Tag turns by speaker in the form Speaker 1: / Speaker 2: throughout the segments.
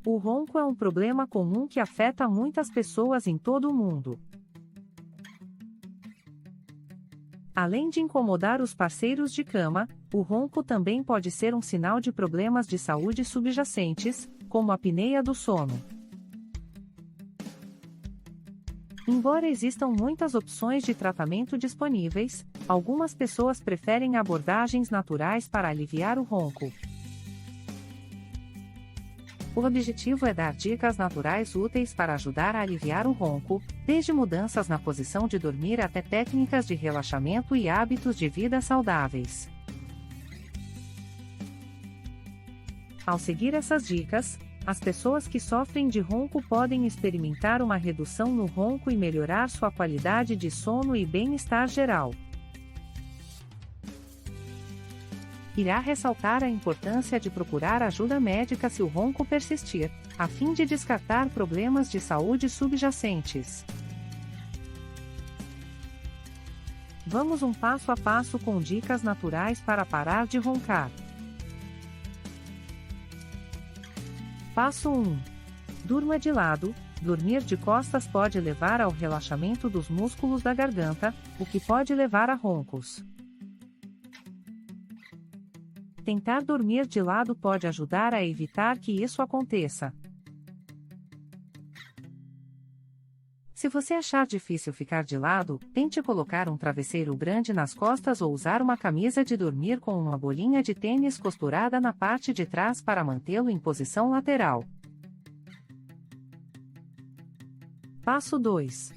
Speaker 1: O ronco é um problema comum que afeta muitas pessoas em todo o mundo. Além de incomodar os parceiros de cama, o ronco também pode ser um sinal de problemas de saúde subjacentes, como a apneia do sono. Embora existam muitas opções de tratamento disponíveis, algumas pessoas preferem abordagens naturais para aliviar o ronco. O objetivo é dar dicas naturais úteis para ajudar a aliviar o ronco, desde mudanças na posição de dormir até técnicas de relaxamento e hábitos de vida saudáveis. Ao seguir essas dicas, as pessoas que sofrem de ronco podem experimentar uma redução no ronco e melhorar sua qualidade de sono e bem-estar geral. Irá ressaltar a importância de procurar ajuda médica se o ronco persistir, a fim de descartar problemas de saúde subjacentes. Vamos um passo a passo com dicas naturais para parar de roncar. Passo 1. Durma de lado. Dormir de costas pode levar ao relaxamento dos músculos da garganta, o que pode levar a roncos. Tentar dormir de lado pode ajudar a evitar que isso aconteça. Se você achar difícil ficar de lado, tente colocar um travesseiro grande nas costas ou usar uma camisa de dormir com uma bolinha de tênis costurada na parte de trás para mantê-lo em posição lateral. Passo 2.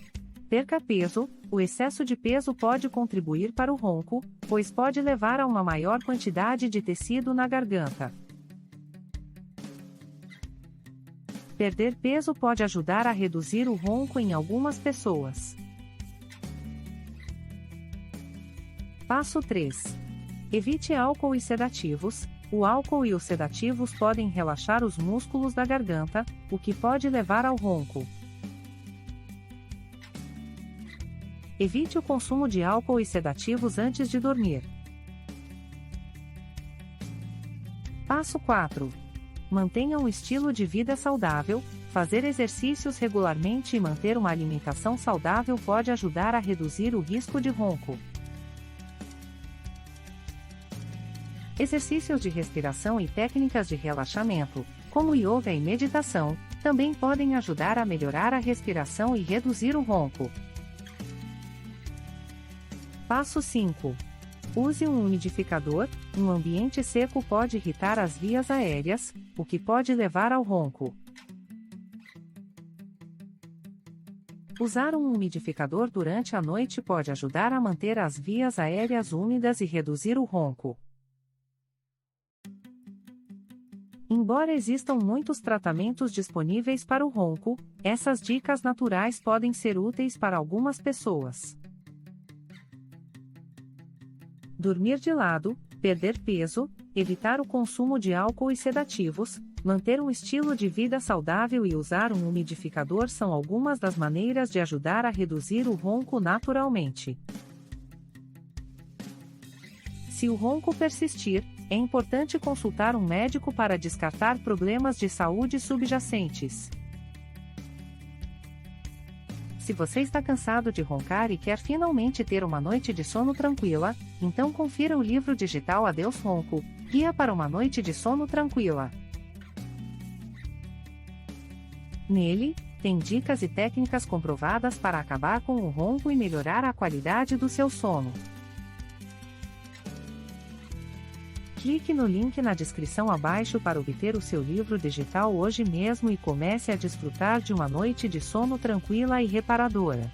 Speaker 1: Perca peso. O excesso de peso pode contribuir para o ronco, pois pode levar a uma maior quantidade de tecido na garganta. Perder peso pode ajudar a reduzir o ronco em algumas pessoas. Passo 3. Evite álcool e sedativos. O álcool e os sedativos podem relaxar os músculos da garganta, o que pode levar ao ronco. Evite o consumo de álcool e sedativos antes de dormir. Passo 4. Mantenha um estilo de vida saudável. Fazer exercícios regularmente e manter uma alimentação saudável pode ajudar a reduzir o risco de ronco. Exercícios de respiração e técnicas de relaxamento, como yoga e meditação, também podem ajudar a melhorar a respiração e reduzir o ronco. Passo 5. Use um umidificador. Um ambiente seco pode irritar as vias aéreas, o que pode levar ao ronco. Usar um umidificador durante a noite pode ajudar a manter as vias aéreas úmidas e reduzir o ronco. Embora existam muitos tratamentos disponíveis para o ronco, essas dicas naturais podem ser úteis para algumas pessoas. Dormir de lado, perder peso, evitar o consumo de álcool e sedativos, manter um estilo de vida saudável e usar um umidificador são algumas das maneiras de ajudar a reduzir o ronco naturalmente. Se o ronco persistir, é importante consultar um médico para descartar problemas de saúde subjacentes. Se você está cansado de roncar e quer finalmente ter uma noite de sono tranquila, então confira o livro digital Adeus Ronco, Guia para uma Noite de Sono Tranquila. Nele, tem dicas e técnicas comprovadas para acabar com o ronco e melhorar a qualidade do seu sono. Clique no link na descrição abaixo para obter o seu livro digital hoje mesmo e comece a desfrutar de uma noite de sono tranquila e reparadora.